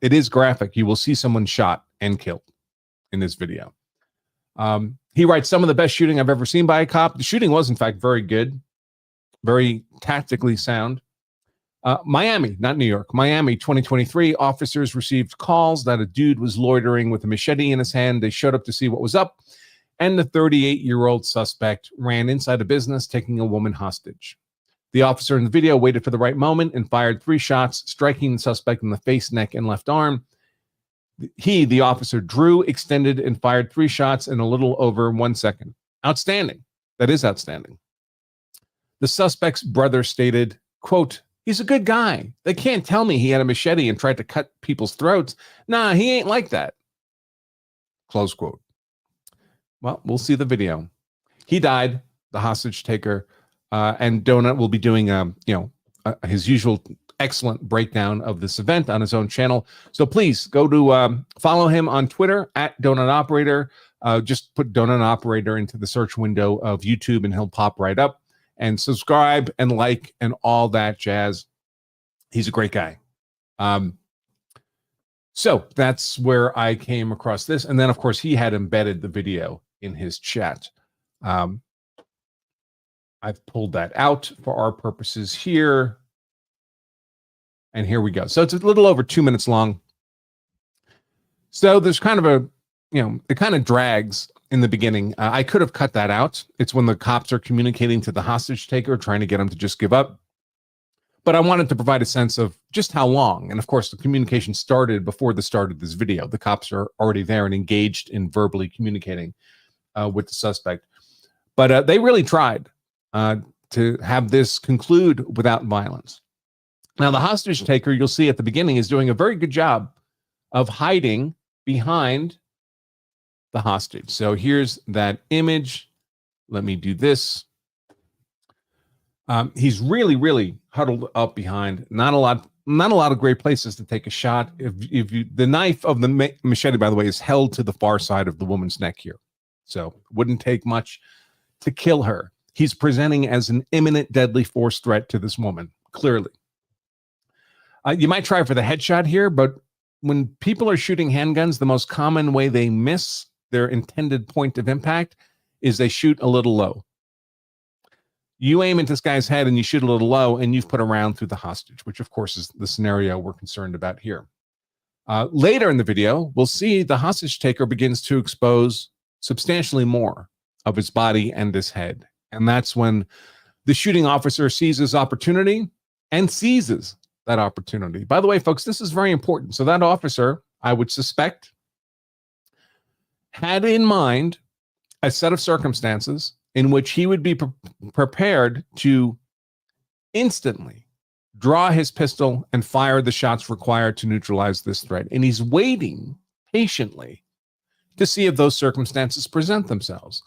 it is graphic. You will see someone shot and killed in this video. He writes, some of the best shooting I've ever seen by a cop. The shooting was, in fact, very good, very tactically sound. Miami, not New York, Miami, 2023, officers received calls that a dude was loitering with a machete in his hand. They showed up to see what was up, and the 38-year-old suspect ran inside a business, taking a woman hostage. The officer in the video waited for the right moment and fired 3 shots, striking the suspect in the face, neck, and left arm. The officer, drew, extended, and fired 3 shots in a little over 1 second. Outstanding. That is outstanding. The suspect's brother stated, quote, he's a good guy. They can't tell me he had a machete and tried to cut people's throats. Nah, he ain't like that. Close quote. Well, we'll see the video. He died, the hostage taker, and Donut will be doing, his usual excellent breakdown of this event on his own channel. So please go to follow him on Twitter at Donut Operator. Just put Donut Operator into the search window of YouTube and he'll pop right up. And subscribe and like and all that jazz. He's a great guy. So that's where I came across this. And then, of course, he had embedded the video in his chat. I've pulled that out for our purposes here. And here we go. So it's a little over 2 minutes long. So there's kind of a, it kind of drags in the beginning. I could have cut that out. It's when the cops are communicating to the hostage taker, trying to get him to just give up. But I wanted to provide a sense of just how long. And of course, the communication started before the start of this video. The cops are already there and engaged in verbally communicating with the suspect. But they really tried to have this conclude without violence. Now, the hostage taker, you'll see at the beginning, is doing a very good job of hiding behind the hostage. So here's that image. Let me do this. He's really, really huddled up behind. Not a lot of great places to take a shot. The knife of the machete, by the way, is held to the far side of the woman's neck here. So wouldn't take much to kill her. He's presenting as an imminent deadly force threat to this woman, clearly. You might try for the headshot here, but when people are shooting handguns, the most common way they miss their intended point of impact is they shoot a little low. You aim at this guy's head and you shoot a little low, and you've put a round through the hostage, which of course is the scenario we're concerned about here. Later in the video, we'll see the hostage taker begins to expose substantially more of his body and his head. And that's when the shooting officer sees his opportunity and seizes that opportunity. By the way, folks, this is very important. So that officer, I would suspect, had in mind a set of circumstances in which he would be prepared to instantly draw his pistol and fire the shots required to neutralize this threat. And he's waiting patiently to see if those circumstances present themselves.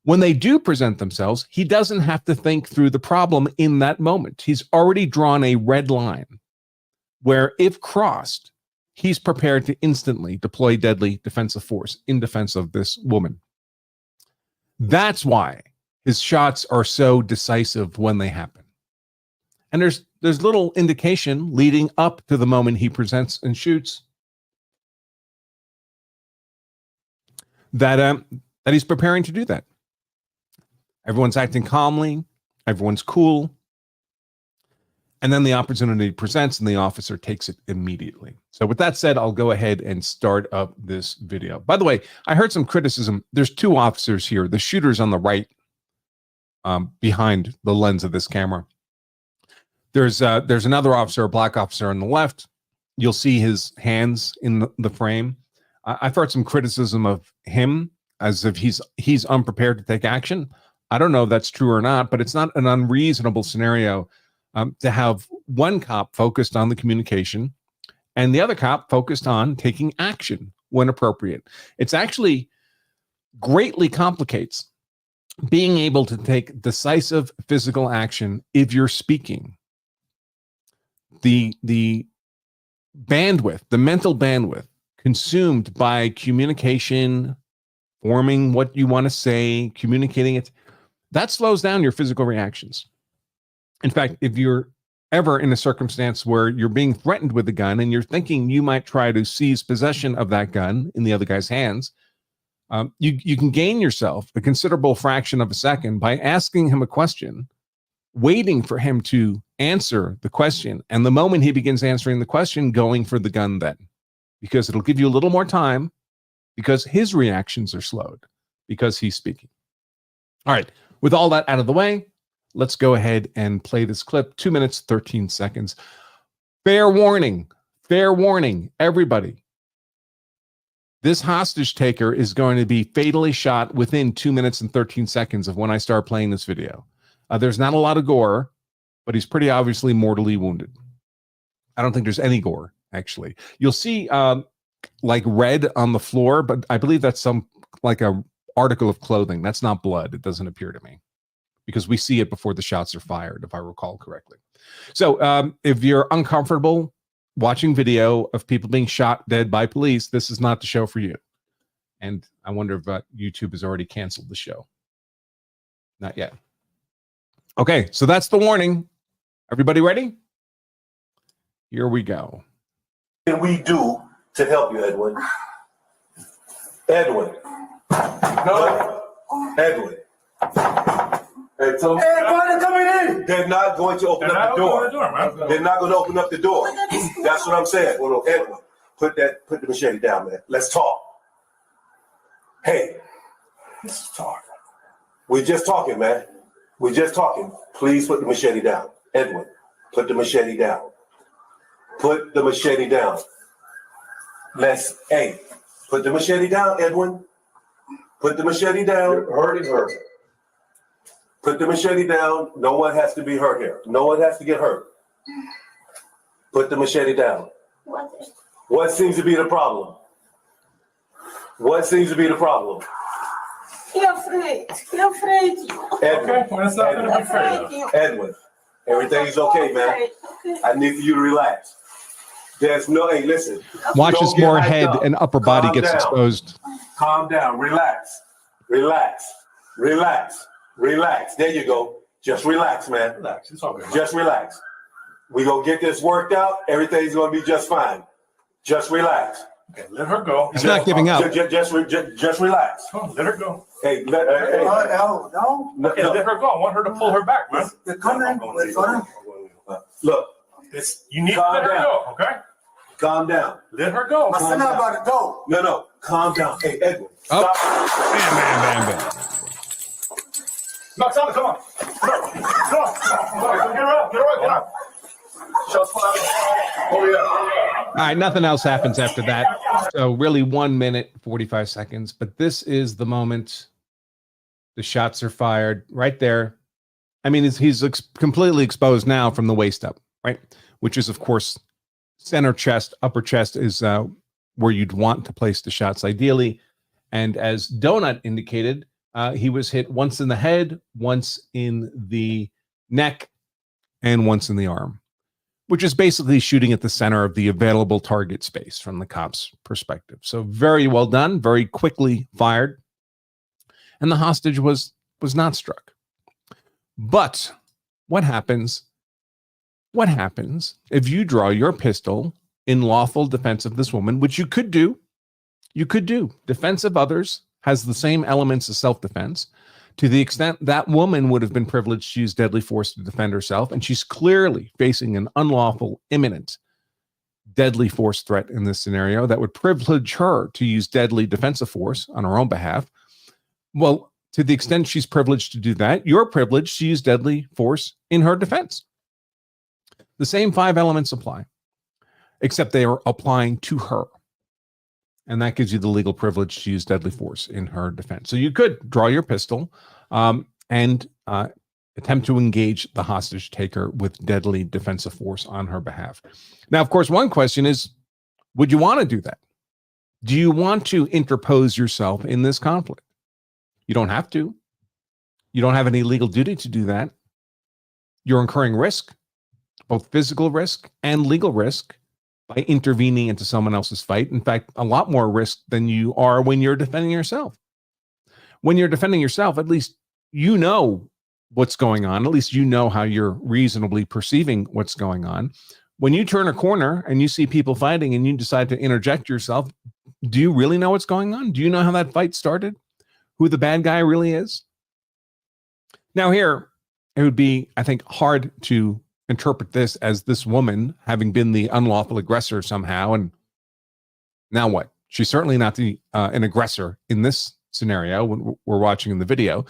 When they do present themselves, he doesn't have to think through the problem in that moment. He's already drawn a red line where, if crossed, he's prepared to instantly deploy deadly defensive force in defense of this woman. That's why his shots are so decisive when they happen. And there's little indication leading up to the moment he presents and shoots that he's preparing to do that. Everyone's acting calmly. Everyone's cool. And then the opportunity presents and the officer takes it immediately. So with that said, I'll go ahead and start up this video. By the way, I heard some criticism. There's 2 officers here. The shooter's on the right, behind the lens of this camera. There's another officer, a black officer on the left. You'll see his hands in the frame. I've heard some criticism of him as if he's unprepared to take action. I don't know if that's true or not, but it's not an unreasonable scenario to have one cop focused on the communication and the other cop focused on taking action when appropriate. It's actually greatly complicates being able to take decisive physical action if you're speaking. The bandwidth, the mental bandwidth consumed by communication, forming what you want to say, communicating it, that slows down your physical reactions. In fact, if you're ever in a circumstance where you're being threatened with a gun and you're thinking you might try to seize possession of that gun in the other guy's hands, you can gain yourself a considerable fraction of a second by asking him a question, waiting for him to answer the question, and the moment he begins answering the question, going for the gun then, because it'll give you a little more time, because his reactions are slowed, because he's speaking. All right, with all that out of the way, let's go ahead and play this clip. 2 minutes, 13 seconds. Fair warning, everybody. This hostage taker is going to be fatally shot within 2 minutes and 13 seconds of when I start playing this video. There's not a lot of gore, but he's pretty obviously mortally wounded. I don't think there's any gore, actually. You'll see like red on the floor, but I believe that's some like a article of clothing. That's not blood. It doesn't appear to me, because we see it before the shots are fired, if I recall correctly. So if you're uncomfortable watching video of people being shot dead by police, this is not the show for you. And I wonder if YouTube has already canceled the show. Not yet. Okay, so that's the warning. Everybody ready? Here we go. What can we do to help you, Edwin? Edwin. No. Edwin. Hey, tell me. Everybody coming in. They're not going to open up the door. They're not going to open up the door. That's what I'm saying. Well, Edwin, put the machete down, man. Let's talk. Hey, let's talk. We're just talking, man. We're just talking. Please put the machete down. Edwin, put the machete down. Put the machete down. Put the machete down, Edwin. Put the machete down. You're hurting her. Put the machete down. No one has to be hurt here. No one has to get hurt. Put the machete down. What seems to be the problem? What seems to be the problem? You're afraid. You're afraid. Edwin, Okay, it's not gonna be fair. Edwin, everything's okay, man. I need for you to relax. There's no, hey, listen. Watch Don't as get more hyped head up. and upper body Calm gets down. exposed. Calm down. Relax. Relax. Relax. Relax. There you go. Just relax, man. Relax, it's all good. Just relax. We gonna get this worked out. Everything's gonna be just fine. Just relax. Okay, let her go. He's not giving up. Just relax. Come on, let her go. Hey, Okay, let her go. I want her to pull her back, man. Look, You need to Calm let her down. go, okay? calm down. Let her go. Calm down. No, calm down. Hey, Edwin, Up. stop. Bam. Massad, come on. Come on. Get her up. Get up. Shots fired. Oh, yeah. All right, nothing else happens after that. So really 1 minute, 45 seconds. But this is the moment the shots are fired right there. I mean, he's completely exposed now from the waist up, right? Which is, of course, center chest, upper chest is where you'd want to place the shots ideally. And as Donut indicated, he was hit once in the head, once in the neck, and once in the arm, which is basically shooting at the center of the available target space from the cop's perspective. So very well done, very quickly fired. And the hostage was not struck. But what happens if you draw your pistol in lawful defense of this woman, which you could do? Defense of others has the same elements as self-defense, to the extent that woman would have been privileged to use deadly force to defend herself, and she's clearly facing an unlawful, imminent, deadly force threat in this scenario that would privilege her to use deadly defensive force on her own behalf. Well, to the extent she's privileged to do that, you're privileged to use deadly force in her defense. The same 5 elements apply, except they are applying to her. And that gives you the legal privilege to use deadly force in her defense. So you could draw your pistol and attempt to engage the hostage taker with deadly defensive force on her behalf. Now, of course, one question is, would you want to do that? Do you want to interpose yourself in this conflict? You don't have to. You don't have any legal duty to do that. You're incurring risk, both physical risk and legal risk, by intervening into someone else's fight. In fact, a lot more risk than you are when you're defending yourself. When you're defending yourself, at least you know what's going on. At least you know how you're reasonably perceiving what's going on. When you turn a corner and you see people fighting and you decide to interject yourself, do you really know what's going on? Do you know how that fight started? Who the bad guy really is? Now here, it would be, I think, hard to interpret this as this woman having been the unlawful aggressor somehow. And now what? She's certainly not an aggressor in this scenario when we're watching in the video.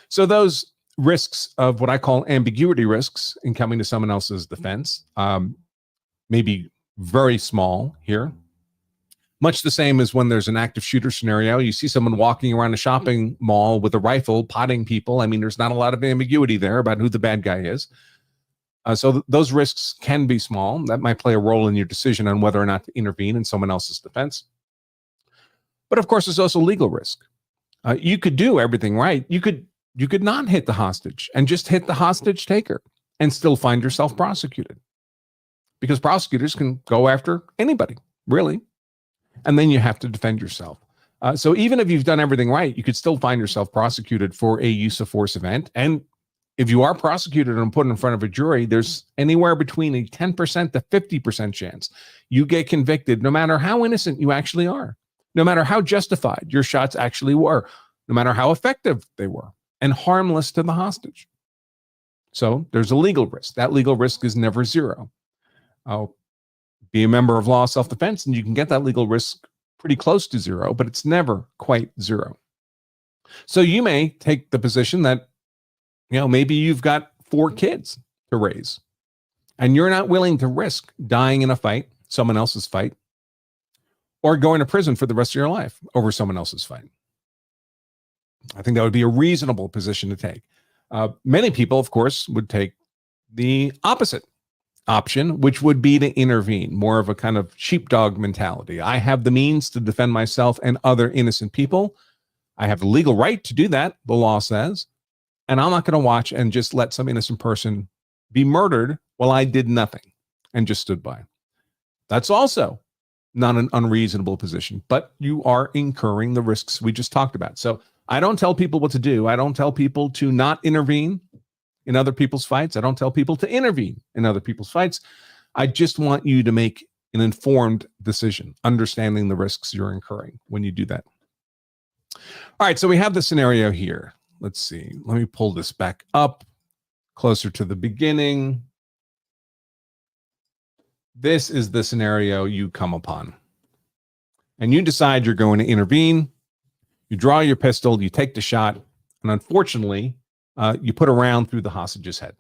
So those risks of what I call ambiguity risks in coming to someone else's defense, maybe very small here. Much the same as when there's an active shooter scenario. You see someone walking around a shopping mall with a rifle, potting people. I mean, there's not a lot of ambiguity there about who the bad guy is. So those risks can be small. That might play a role in your decision on whether or not to intervene in someone else's defense. But of course, there's also legal risk. You could do everything right. You could not hit the hostage and just hit the hostage taker and still find yourself prosecuted. Because prosecutors can go after anybody, really. And then you have to defend yourself. So even if you've done everything right, you could still find yourself prosecuted for a use of force event. And if you are prosecuted and put in front of a jury, there's anywhere between a 10% to 50% chance you get convicted, no matter how innocent you actually are, no matter how justified your shots actually were, no matter how effective they were, and harmless to the hostage. So there's a legal risk. That legal risk is never zero. Be a member of law self-defense, and you can get that legal risk pretty close to zero, but it's never quite zero. So you may take the position that, maybe you've got 4 kids to raise, and you're not willing to risk dying in a fight, someone else's fight, or going to prison for the rest of your life over someone else's fight. I think that would be a reasonable position to take. Many people, of course, would take the opposite option, which would be to intervene, more of a kind of sheepdog mentality. I have the means to defend myself and other innocent people. I have the legal right to do that, the law says, and I'm not going to watch and just let some innocent person be murdered while I did nothing and just stood by. That's also not an unreasonable position, but you are incurring the risks we just talked about. So I don't tell people what to do. I don't tell people to not intervene in other people's fights. I don't tell people to intervene in other people's fights. I just want you to make an informed decision, understanding the risks you're incurring when you do that. All right, so we have the scenario here. Let's see. Let me pull this back up closer to the beginning. This is the scenario you come upon. And you decide you're going to intervene. You draw your pistol, you take the shot, and unfortunately, you put a round through the hostage's head.